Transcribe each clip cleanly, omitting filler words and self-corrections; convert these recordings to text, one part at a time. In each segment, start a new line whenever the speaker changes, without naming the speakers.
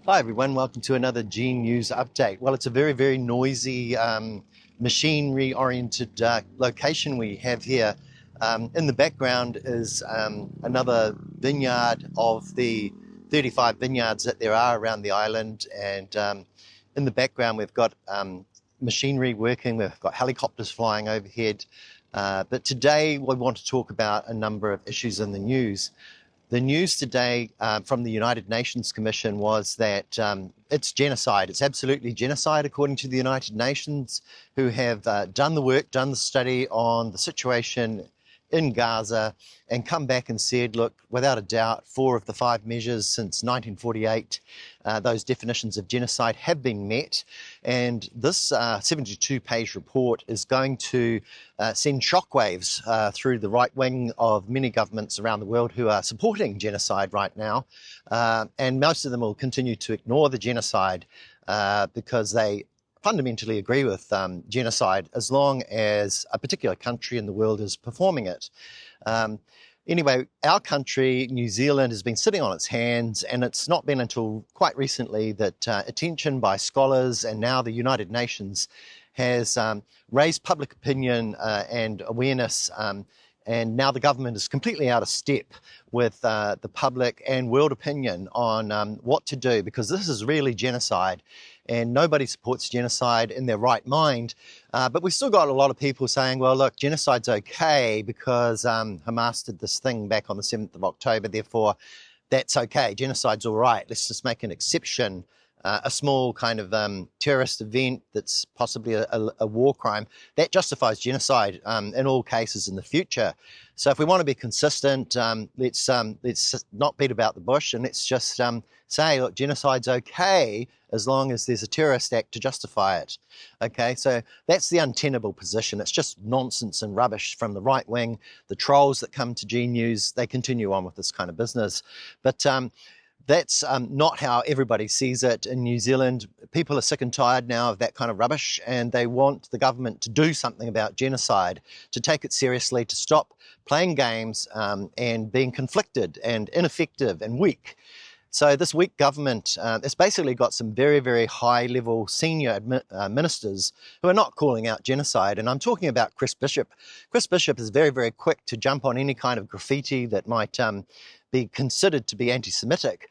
Hi everyone, welcome to another G News update. Well, it's a very, very noisy, machinery-oriented location we have here. In the background is another vineyard of the 35 vineyards that there are around the island, and in the background we've got machinery working, we've got helicopters flying overhead. But today we want to talk about a number of issues in the news. The news today from the United Nations Commission was that it's genocide. It's absolutely genocide, according to the United Nations, who have done the work, done the study on the situation in Gaza, and come back and said, look, without a doubt, 4 of the 5 measures since 1948, those definitions of genocide have been met. And this 72-page report is going to send shockwaves through the right wing of many governments around the world who are supporting genocide right now. And most of them will continue to ignore the genocide because they fundamentally agree with genocide as long as a particular country in the world is performing it. Anyway, our country, New Zealand, has been sitting on its hands, and it's not been until quite recently that attention by scholars and now the United Nations has raised public opinion and awareness, and now the government is completely out of step with the public and world opinion on what to do, because this is really genocide. And nobody supports genocide in their right mind. But we've still got a lot of people saying, well, look, genocide's okay because Hamas did this thing back on the 7th of October, therefore that's okay. Genocide's all right. Let's just make an exception. A small kind of terrorist event that's possibly a war crime, that justifies genocide in all cases in the future. So if we want to be consistent, let's not beat about the bush, and let's just say, look, genocide's okay as long as there's a terrorist act to justify it. Okay, so that's the untenable position. It's just nonsense and rubbish from the right wing. The trolls that come to G News, they continue on with this kind of business. But that's not how everybody sees it in New Zealand. People are sick and tired now of that kind of rubbish, and they want the government to do something about genocide, to take it seriously, to stop playing games and being conflicted and ineffective and weak. So this weak government, it's basically got some very, very high-level senior ministers who are not calling out genocide. And I'm talking about Chris Bishop. Chris Bishop is very, very quick to jump on any kind of graffiti that might be considered to be anti-Semitic.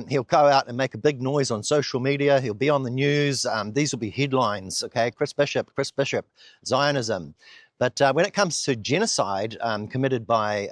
He'll go out and make a big noise on social media. He'll be on the news. These will be headlines, okay? Chris Bishop, Zionism. But when it comes to genocide committed by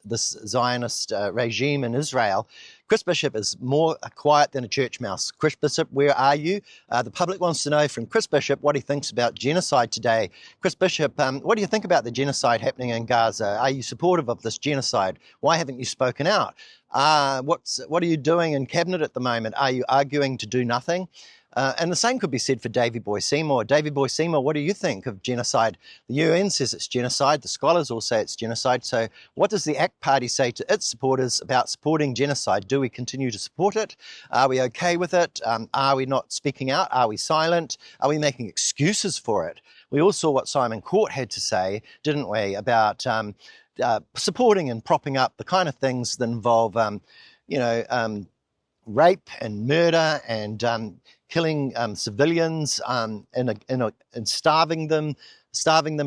this Zionist regime in Israel, Chris Bishop is more quiet than a church mouse. Chris Bishop, where are you? The public wants to know from Chris Bishop what he thinks about genocide today. Chris Bishop, what do you think about the genocide happening in Gaza? Are you supportive of this genocide? Why haven't you spoken out? What are you doing in cabinet at the moment? Are you arguing to do nothing? And the same could be said for Davey Boy Seymour. Davey Boy Seymour, what do you think of genocide? The UN says it's genocide. The scholars all say it's genocide. So what does the ACT Party say to its supporters about supporting genocide? Do we continue to support it? Are we okay with it? Are we not speaking out? Are we silent? Are we making excuses for it? We all saw what Simon Court had to say, didn't we, about supporting and propping up the kind of things that involve, rape and murder and killing civilians and starving them,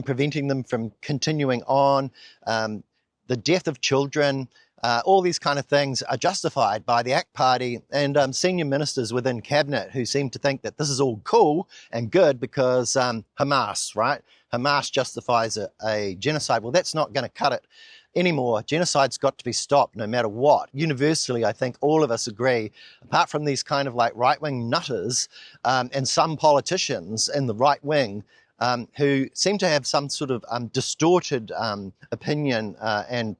preventing them from continuing on, the death of children. All these kind of things are justified by the ACT Party and senior ministers within cabinet who seem to think that this is all cool and good because Hamas, right? Hamas justifies a genocide. Well, that's not going to cut it anymore. Genocide's got to be stopped no matter what. Universally, I think all of us agree, apart from these kind of like right-wing nutters and some politicians in the right wing who seem to have some sort of distorted opinion and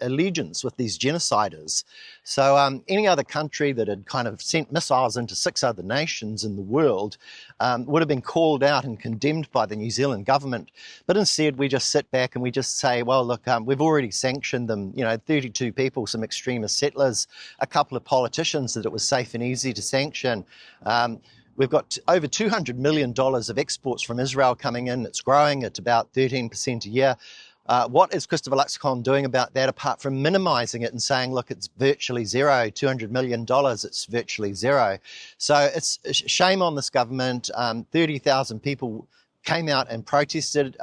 allegiance with these genociders. So any other country that had kind of sent missiles into 6 other nations in the world would have been called out and condemned by the New Zealand government. But instead, we just sit back and we just say, well, look, we've already sanctioned them, 32 people, some extremist settlers, a couple of politicians that it was safe and easy to sanction. We've got over $200 million of exports from Israel coming in. It's growing at about 13% a year. What is Christopher Luxcon doing about that apart from minimising it and saying, look, it's virtually zero, $200 million, it's virtually zero. So it's a shame on this government. 30,000 people came out and protested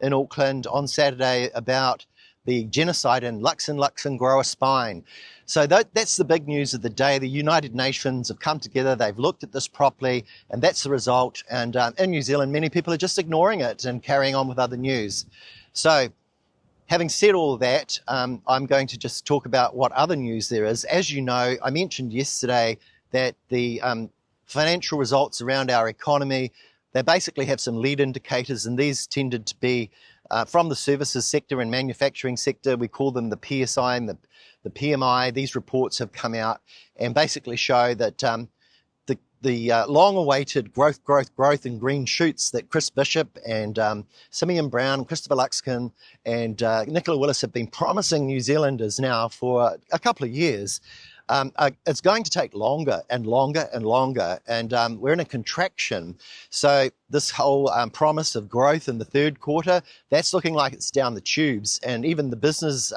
in Auckland on Saturday about the genocide in Luxon grower spine. So that's the big news of the day. The United Nations have come together, they've looked at this properly, and that's the result. And in New Zealand, many people are just ignoring it and carrying on with other news. So having said all that, I'm going to just talk about what other news there is. As you know, I mentioned yesterday that the financial results around our economy, they basically have some lead indicators, and these tended to be from the services sector and manufacturing sector. We call them the PSI and the PMI. These reports have come out and basically show that the long-awaited growth and green shoots that Chris Bishop and Simeon Brown, Christopher Luxcon and Nicola Willis have been promising New Zealanders now for a couple of years, it's going to take longer and longer and longer, and we're in a contraction. So this whole promise of growth in the third quarter, that's looking like it's down the tubes. And even the business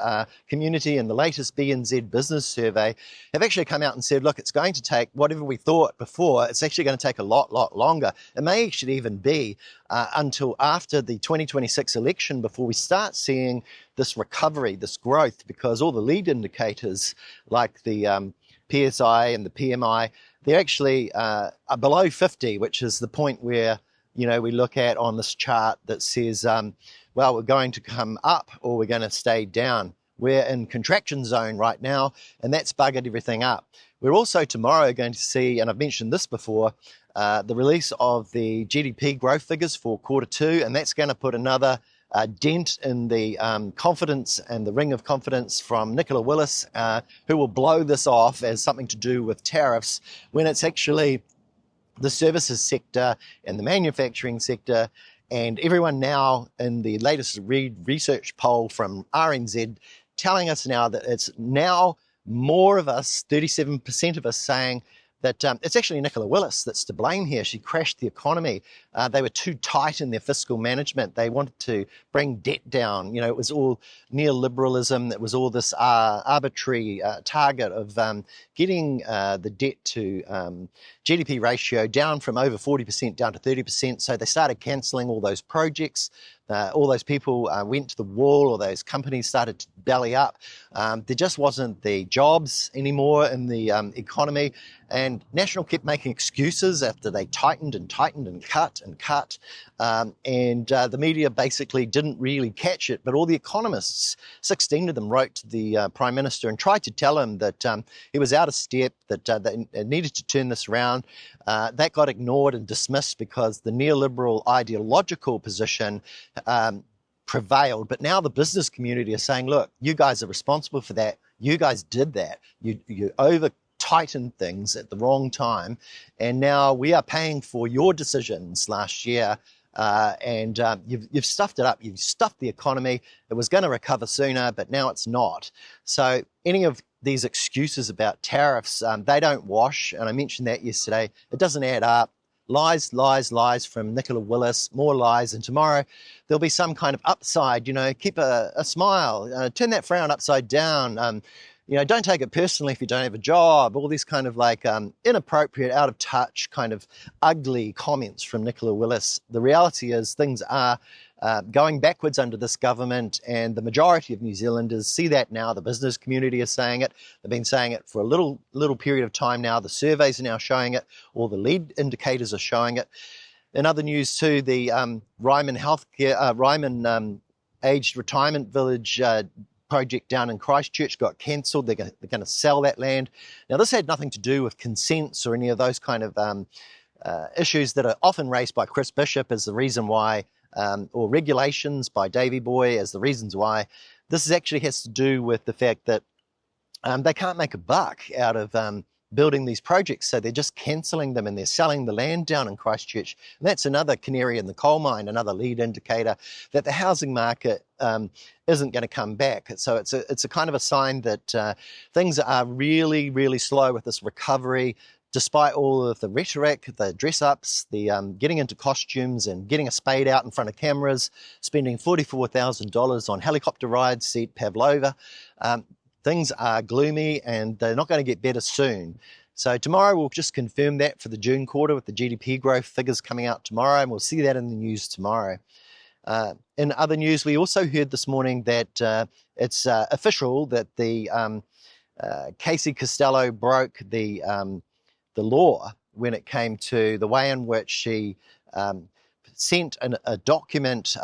community and the latest BNZ business survey have actually come out and said, look, it's going to take whatever we thought before, it's actually going to take a lot longer. It may actually even be until after the 2026 election before we start seeing this recovery, this growth, because all the lead indicators like the PSI and the PMI, they're actually are below 50, which is the point where, you know, we look at on this chart that says, well, we're going to come up or we're going to stay down. We're in contraction zone right now, and that's buggered everything up. We're also tomorrow going to see, and I've mentioned this before, the release of the GDP growth figures for quarter two, and that's going to put another dent in the confidence and the ring of confidence from Nicola Willis, who will blow this off as something to do with tariffs when it's actually the services sector and the manufacturing sector, and everyone now in the latest research poll from RNZ telling us now that it's now more of us, 37% of us, saying that it's actually Nicola Willis that's to blame here. She crashed the economy. They were too tight in their fiscal management. They wanted to bring debt down. You know, it was all neoliberalism. It was all this arbitrary target of getting the debt to GDP ratio down from over 40% down to 30%. So they started cancelling all those projects. All those people went to the wall, or those companies started to belly up. There just wasn't the jobs anymore in the economy. And National kept making excuses after they tightened and cut and cut. And the media basically didn't really catch it. But all the economists, 16 of them, wrote to the Prime Minister and tried to tell him that he was out of step, that they needed to turn this around. That got ignored and dismissed because the neoliberal ideological position prevailed. But now the business community are saying, look, you guys are responsible for that. You guys did that. You over-tightened things at the wrong time. And now we are paying for your decisions last year. And you've stuffed it up. You've stuffed the economy. It was going to recover sooner, but now it's not. So any of these excuses about tariffs, they don't wash. And I mentioned that yesterday. It doesn't add up. Lies, lies, lies from Nicola Willis, more lies. And tomorrow there'll be some kind of upside, you know, keep a smile, turn that frown upside down. You know, don't take it personally if you don't have a job, all these kind of like inappropriate, out of touch, kind of ugly comments from Nicola Willis. The reality is things are going backwards under this government, and the majority of New Zealanders see that now. The business community is saying it. They've been saying it for a little period of time now. The surveys are now showing it. All the lead indicators are showing it. In other news too, the Ryman Aged Retirement Village project down in Christchurch got cancelled. They're going to sell that land. Now, this had nothing to do with consents or any of those kind of issues that are often raised by Chris Bishop as the reason why, or regulations by Davey Boy as the reasons why. This actually has to do with the fact that they can't make a buck out of building these projects, so they're just cancelling them and they're selling the land down in Christchurch. And that's another canary in the coal mine, another lead indicator that the housing market isn't going to come back. So it's a kind of a sign that things are really, really slow with this recovery. despite all of the rhetoric, the dress-ups, the getting into costumes and getting a spade out in front of cameras, spending $44,000 on helicopter rides, see Pavlova, things are gloomy and they're not going to get better soon. So tomorrow we'll just confirm that for the June quarter with the GDP growth figures coming out tomorrow, and we'll see that in the news tomorrow. In other news, we also heard this morning that it's official that the Casey Costello broke the law when it came to the way in which she sent a document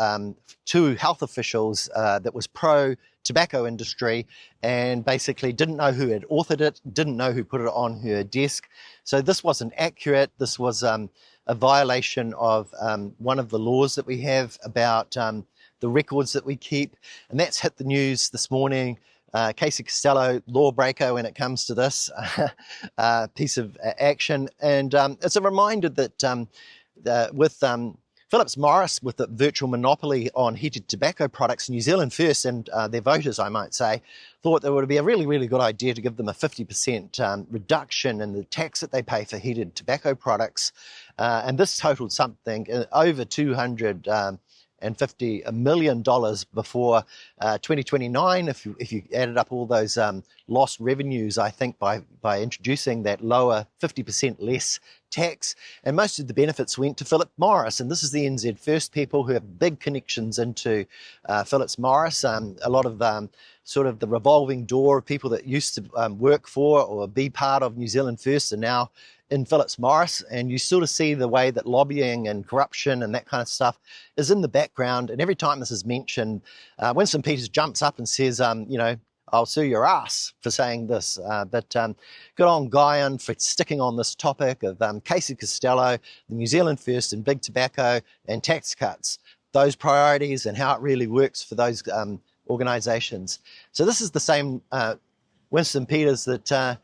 to health officials that was pro-tobacco industry, and basically didn't know who had authored it, didn't know who put it on her desk. So this wasn't accurate. This was a violation of one of the laws that we have about the records that we keep, and that's hit the news this morning. Casey Costello, lawbreaker when it comes to this piece of action. And it's a reminder that with Philip Morris, with the virtual monopoly on heated tobacco products, New Zealand First and their voters, I might say, thought it would be a really, really good idea to give them a 50% reduction in the tax that they pay for heated tobacco products. And this totaled something over $250 million before 2029, if you added up all those lost revenues, I think, by introducing that lower 50% less tax. And most of the benefits went to Philip Morris, and this is the NZ First people who have big connections into Philip Morris. A lot of sort of the revolving door of people that used to work for or be part of New Zealand First are now in Philip Morris, and you sort of see the way that lobbying and corruption and that kind of stuff is in the background. And every time this is mentioned, Winston Peters jumps up and says, you know, I'll sue your ass for saying this. But good on Guyon for sticking on this topic of Casey Costello, the New Zealand First and big tobacco and tax cuts, those priorities and how it really works for those organisations. So this is the same Winston Peters that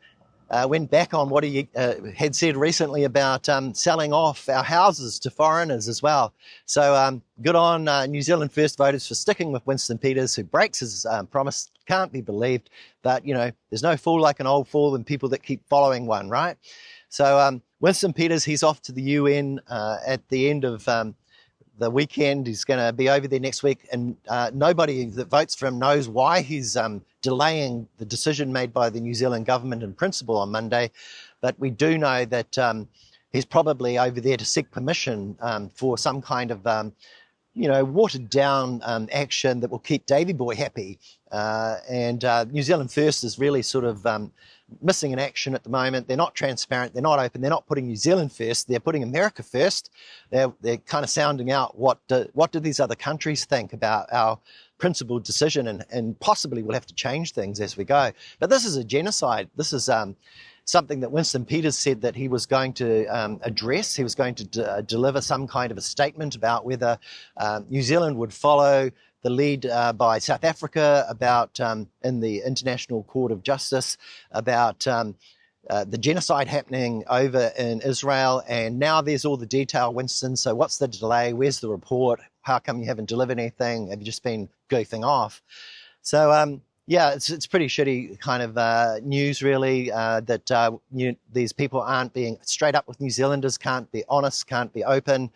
went back on what he had said recently about selling off our houses to foreigners as well. So good on New Zealand First voters for sticking with Winston Peters, who breaks his promise. Can't be believed. But, you know, there's no fool like an old fool and people that keep following one, right? So Winston Peters, he's off to the UN at the end of the weekend. He's going to be over there next week, and nobody that votes for him knows why he's delaying the decision made by the New Zealand government in principle on Monday. But we do know that he's probably over there to seek permission for some kind of watered down action that will keep Davey Boy happy. And New Zealand First is really sort of missing in action at the moment. They're not transparent, they're not open, they're not putting New Zealand first, they're putting America first. They're kind of sounding out what do these other countries think about our principled decision, and possibly we'll have to change things as we go. But this is a genocide. This is something that Winston Peters said that he was going to address. He was going to deliver some kind of a statement about whether New Zealand would follow the lead by South Africa about in the International Court of Justice about the genocide happening over in Israel. And now there's all the detail, Winston. So what's the delay? Where's the report? How come you haven't delivered anything? Have you just been goofing off? So yeah, it's pretty shitty kind of news, really, that these people aren't being straight up with New Zealanders, can't be honest, can't be open.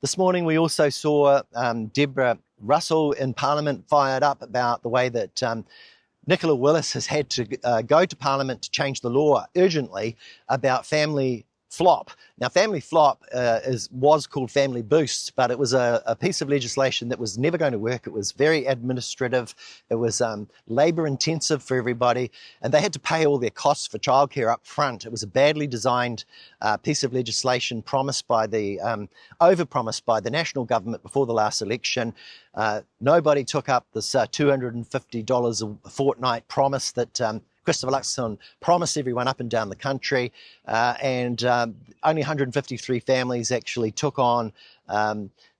This morning we also saw Deborah Russell in Parliament fired up about the way that Nicola Willis has had to go to Parliament to change the law urgently about family flop. Now, family flop was called family boost, but it was a piece of legislation that was never going to work. It was very administrative. It was labour intensive for everybody, and they had to pay all their costs for childcare up front. It was a badly designed piece of legislation promised by the overpromised by the national government before the last election. Nobody took up this $250 a fortnight promise that Christopher Luxon promised everyone up and down the country, and only 153 families actually took on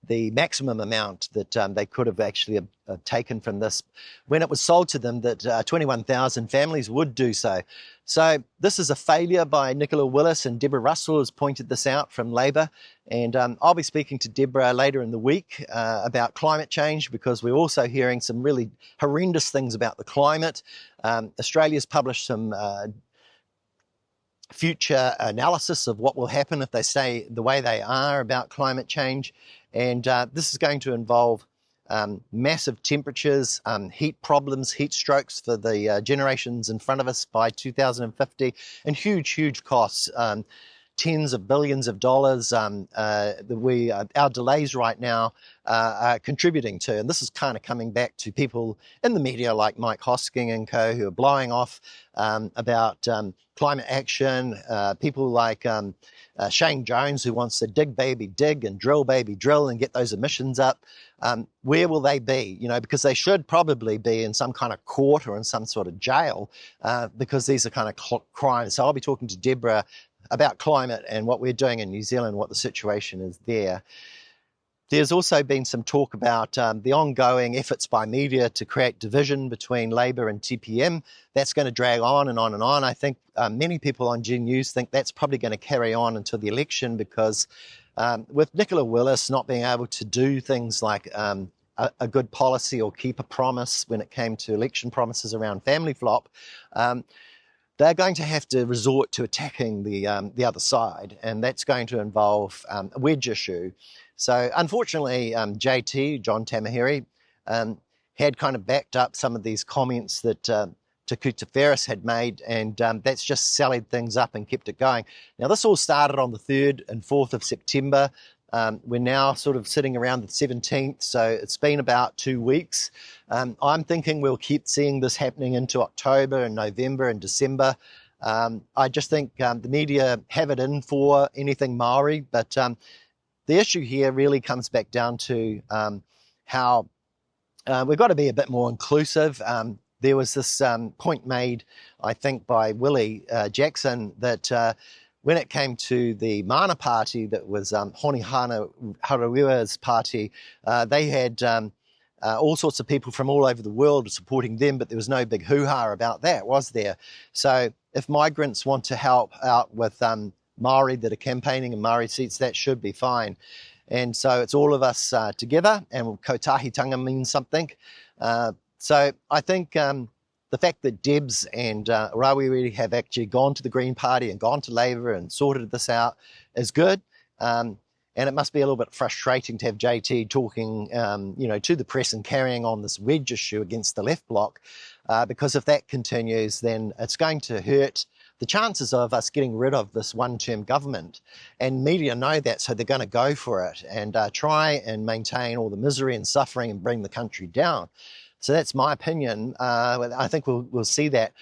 the maximum amount that they could have actually taken from this when it was sold to them that 21,000 families would do so. So this is a failure by Nicola Willis, and Deborah Russell has pointed this out from Labour. And I'll be speaking to Deborah later in the week about climate change, because we're also hearing some really horrendous things about the climate. Australia's published some future analysis of what will happen if they stay the way they are about climate change. And this is going to involve massive temperatures, heat problems, heat strokes for the generations in front of us by 2050, and huge costs. Tens of billions of dollars our delays right now are contributing to. And this is kind of coming back to people in the media like Mike Hosking and co, who are blowing off about climate action, people like Shane Jones, who wants to dig baby dig and drill baby drill and get those emissions up. Where will they be? You know, because they should probably be in some kind of court or in some sort of jail, because these are kind of crimes. So I'll be talking to Deborah about climate and what we're doing in New Zealand, what the situation is there. There's also been some talk about the ongoing efforts by media to create division between Labour and TPM. That's going to drag on and on and on. I think many people on G News think that's probably going to carry on until the election, because with Nicola Willis not being able to do things like a good policy or keep a promise when it came to election promises around family flop, they're going to have to resort to attacking the other side, and that's going to involve a wedge issue. So unfortunately, JT, John Tamihere, had kind of backed up some of these comments that Te Kuta Whereas had made, and that's just sallied things up and kept it going. Now, this all started on the 3rd and 4th of September. We're now sort of sitting around the 17th, so it's been about 2 weeks. I'm thinking we'll keep seeing this happening into October and November and December. I just think the media have it in for anything Maori, but the issue here really comes back down to how we've got to be a bit more inclusive. There was this point made, I think, by Willie Jackson that when it came to the Mana Party, that was Honi Harawia's party, they had all sorts of people from all over the world supporting them, but there was no big hoo-ha about that, was there? So if migrants want to help out with Maori that are campaigning in Maori seats, that should be fine. And so it's all of us together, and kotahitanga means something. So I think the fact that Debs and Rawiri have actually gone to the Green Party and gone to Labour and sorted this out is good. And it must be a little bit frustrating to have JT talking, to the press and carrying on this wedge issue against the left bloc, because if that continues, then it's going to hurt the chances of us getting rid of this one-term government. And media know that, so they're going to go for it and try and maintain all the misery and suffering and bring the country down. So that's my opinion. I think we'll see that.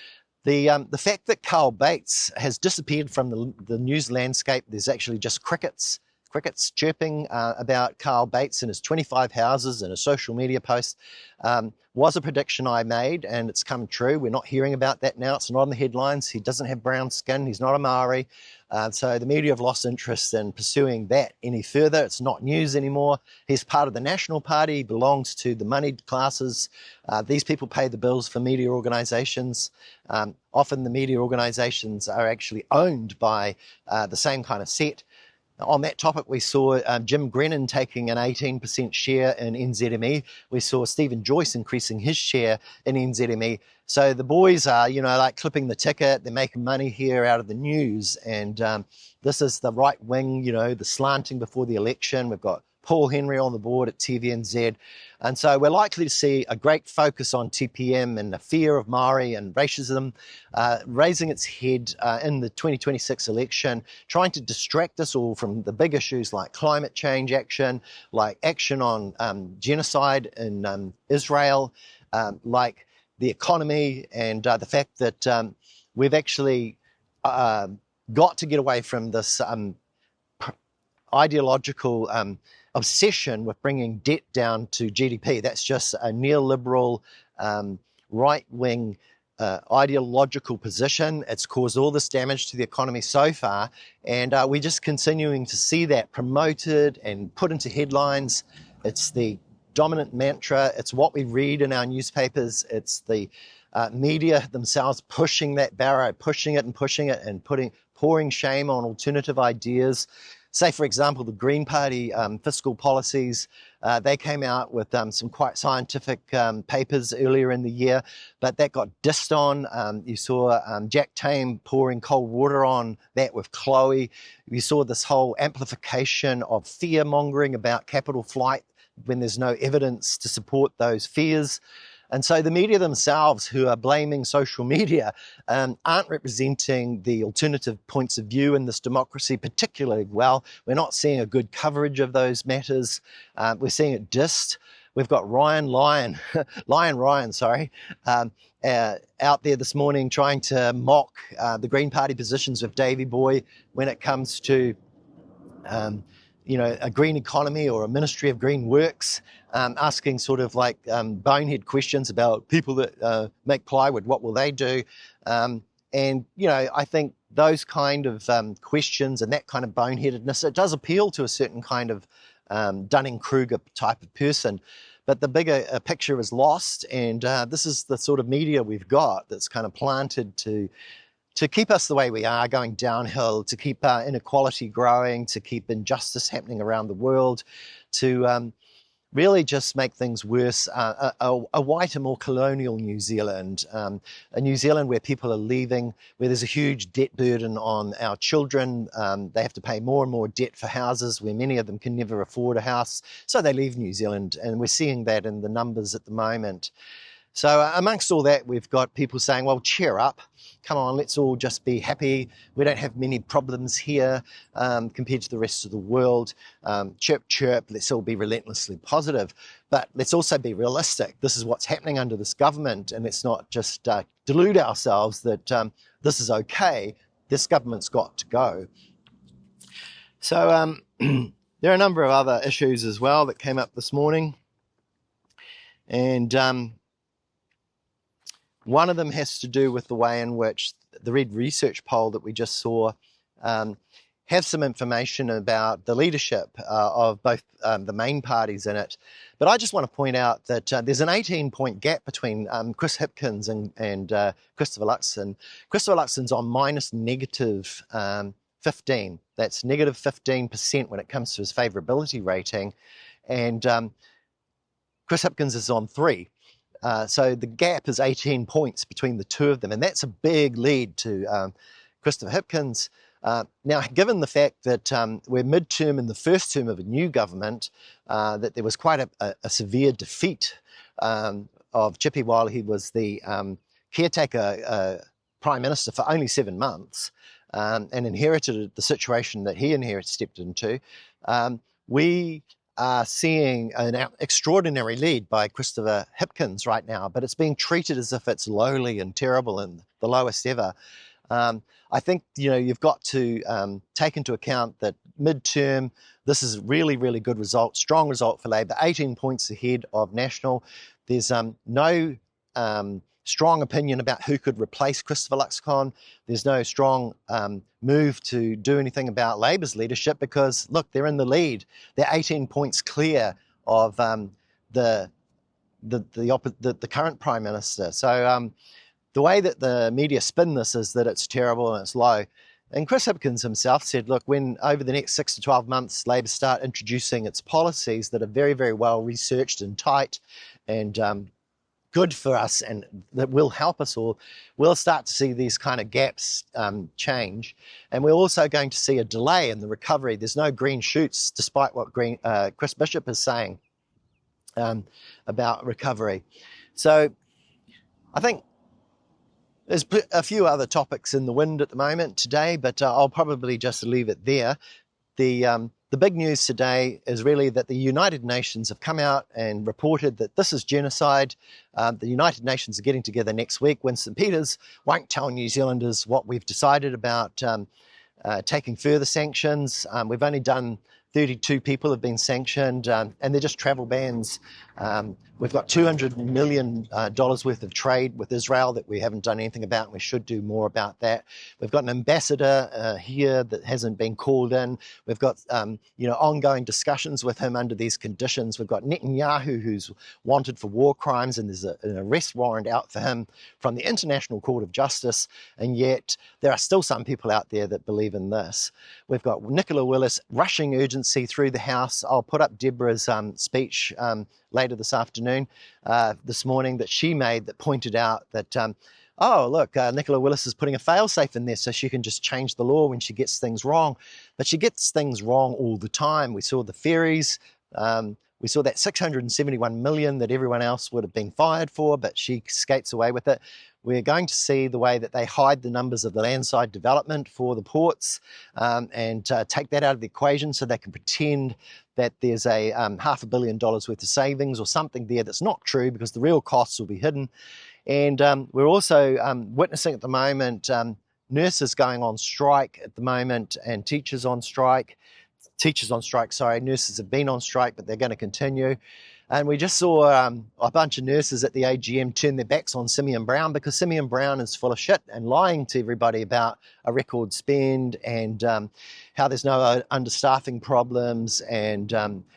The fact that Carl Bates has disappeared from the news landscape, there's actually just crickets chirping about Carl Bates and his 25 houses and a social media post, was a prediction I made, and it's come true. We're not hearing about that now. It's not in the headlines. He doesn't have brown skin. He's not a Maori. So the media have lost interest in pursuing that any further. It's not news anymore. He's part of the National Party. He belongs to the moneyed classes. These people pay the bills for media organisations. Often the media organisations are actually owned by the same kind of set. On that topic, we saw Jim Grennan taking an 18% share in NZME. We saw Stephen Joyce increasing his share in NZME. So the boys are, like clipping the ticket. They're making money here out of the news. And this is the right wing, the slanting before the election. We've got Paul Henry on the board at TVNZ. And so we're likely to see a great focus on TPM and the fear of Maori and racism raising its head in the 2026 election, trying to distract us all from the big issues like climate change action, like action on genocide in Israel, like the economy, and the fact that we've actually got to get away from this ideological obsession with bringing debt down to GDP. That's just a neoliberal, right-wing ideological position. It's caused all this damage to the economy so far, and we're just continuing to see that promoted and put into headlines. It's the dominant mantra. It's what we read in our newspapers. It's the media themselves pushing that barrow, pushing it and pouring shame on alternative ideas. say, for example, the Green Party fiscal policies. They came out with some quite scientific papers earlier in the year, but that got dissed on. You saw Jack Tame pouring cold water on that with Chloe. You saw this whole amplification of fear-mongering about capital flight when there's no evidence to support those fears. And so the media themselves, who are blaming social media, aren't representing the alternative points of view in this democracy particularly well. We're not seeing a good coverage of those matters. We're seeing it dissed. We've got Ryan Ryan, out there this morning trying to mock the Green Party positions of Davey Boy when it comes to a green economy or a Ministry of Green Works, asking sort of like bonehead questions about people that make plywood, what will they do? I think those kind of questions and that kind of boneheadedness, it does appeal to a certain kind of Dunning-Kruger type of person. But the bigger picture is lost, and this is the sort of media we've got that's kind of planted to keep us the way we are, going downhill, to keep inequality growing, to keep injustice happening around the world, to really just make things worse. A whiter, more colonial New Zealand, a New Zealand where people are leaving, where there's a huge debt burden on our children. They have to pay more and more debt for houses where many of them can never afford a house. So they leave New Zealand, and we're seeing that in the numbers at the moment. So amongst all that, we've got people saying, well, cheer up. Come on, let's all just be happy. We don't have many problems here compared to the rest of the world. Chirp, chirp, let's all be relentlessly positive. But let's also be realistic. This is what's happening under this government, and let's not just delude ourselves that this is okay. This government's got to go. So there are a number of other issues as well that came up this morning. And one of them has to do with the way in which the Red Research poll that we just saw have some information about the leadership of both the main parties in it. But I just want to point out that there's an 18-point gap between Chris Hipkins and Christopher Luxon. Christopher Luxon's on negative 15. That's negative 15% when it comes to his favourability rating. And Chris Hipkins is on 3. So the gap is 18 points between the two of them, and that's a big lead to Christopher Hipkins. Now, given the fact that we're mid-term in the first term of a new government, that there was quite a severe defeat of Chippy while he was the caretaker Prime Minister for only 7 months, and inherited the situation that he stepped into, we are seeing an extraordinary lead by Christopher Hipkins right now, but it's being treated as if it's lowly and terrible and the lowest ever. I think you've got to take into account that mid-term, this is a really, really good result, strong result for Labor, 18 points ahead of National. There's no strong opinion about who could replace Christopher Luxon. There's no strong move to do anything about Labor's leadership because, look, they're in the lead. They're 18 points clear of the current Prime Minister. So the way that the media spin this is that it's terrible and it's low. And Chris Hipkins himself said, look, when over the next 6 to 12 months, Labor start introducing its policies that are very, very well researched and tight and good for us and that will help us all, we'll start to see these kind of gaps change. And we're also going to see a delay in the recovery. There's no green shoots, despite what Chris Bishop is saying about recovery. So I think there's a few other topics in the wind at the moment today, but I'll probably just leave it there. The big news today is really that the United Nations have come out and reported that this is genocide. The United Nations are getting together next week. Winston Peters won't tell New Zealanders what we've decided about taking further sanctions. We've only done 32 people have been sanctioned, and they're just travel bans. We've got $200 million worth of trade with Israel that we haven't done anything about, and we should do more about that. We've got an ambassador here that hasn't been called in. We've got ongoing discussions with him under these conditions. We've got Netanyahu, who's wanted for war crimes, and there's an arrest warrant out for him from the International Court of Justice, and yet there are still some people out there that believe in this. We've got Nicola Willis rushing urgency through the House. I'll put up Deborah's speech later this afternoon, this morning, that she made that pointed out that, oh, look, Nicola Willis is putting a fail-safe in there so she can just change the law when she gets things wrong. But she gets things wrong all the time. We saw the ferries. We saw that $671 million that everyone else would have been fired for, but she skates away with it. We're going to see the way that they hide the numbers of the landside development for the ports and take that out of the equation so they can pretend that there's a $500 million worth of savings or something there that's not true, because the real costs will be hidden. And we're also witnessing at the moment nurses going on strike at the moment, and teachers on strike. Nurses have been on strike, but they're going to continue. And we just saw a bunch of nurses at the AGM turn their backs on Simeon Brown, because Simeon Brown is full of shit and lying to everybody about a record spend and how there's no understaffing problems and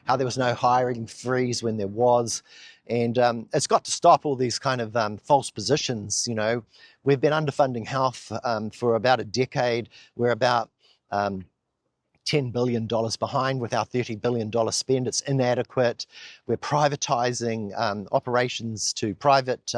how there was no hiring freeze when there was. And it's got to stop all these kind of false positions. You know, we've been underfunding health for about a decade. We're about $10 billion behind with our $30 billion spend. It's inadequate. We're privatising operations to private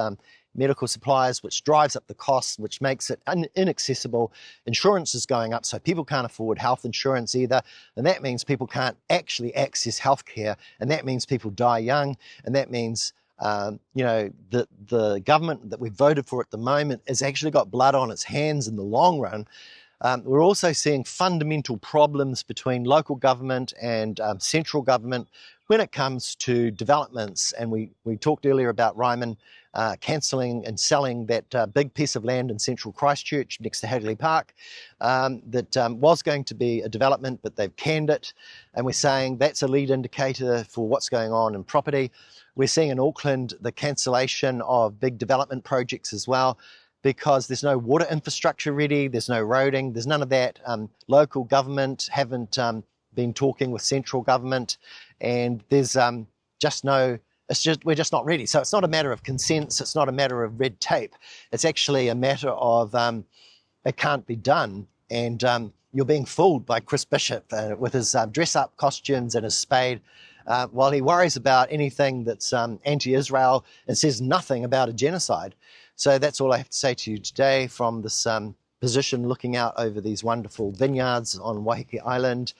medical suppliers, which drives up the cost, which makes it inaccessible. Insurance is going up, so people can't afford health insurance either. And that means people can't actually access healthcare. And that means people die young. And that means the government that we've voted for at the moment has actually got blood on its hands in the long run. We're also seeing fundamental problems between local government and central government when it comes to developments. And we talked earlier about Ryman cancelling and selling that big piece of land in central Christchurch next to Hagley Park that was going to be a development, but they've canned it. And we're saying that's a lead indicator for what's going on in property. We're seeing in Auckland the cancellation of big development projects as well, because there's no water infrastructure ready, there's no roading, there's none of that. Local government haven't been talking with central government, and there's we're just not ready. So it's not a matter of consents, it's not a matter of red tape. It's actually a matter of it can't be done. And you're being fooled by Chris Bishop with his dress-up costumes and his spade, while he worries about anything that's anti-Israel and says nothing about a genocide. So that's all I have to say to you today from this position looking out over these wonderful vineyards on Waiheke Island,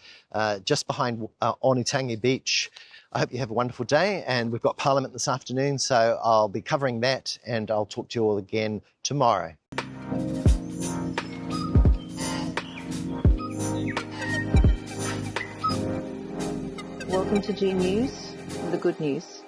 just behind Onetangi Beach. I hope you have a wonderful day, and we've got Parliament this afternoon, so I'll be covering that, and I'll talk to you all again tomorrow.
Welcome to G News, the good news.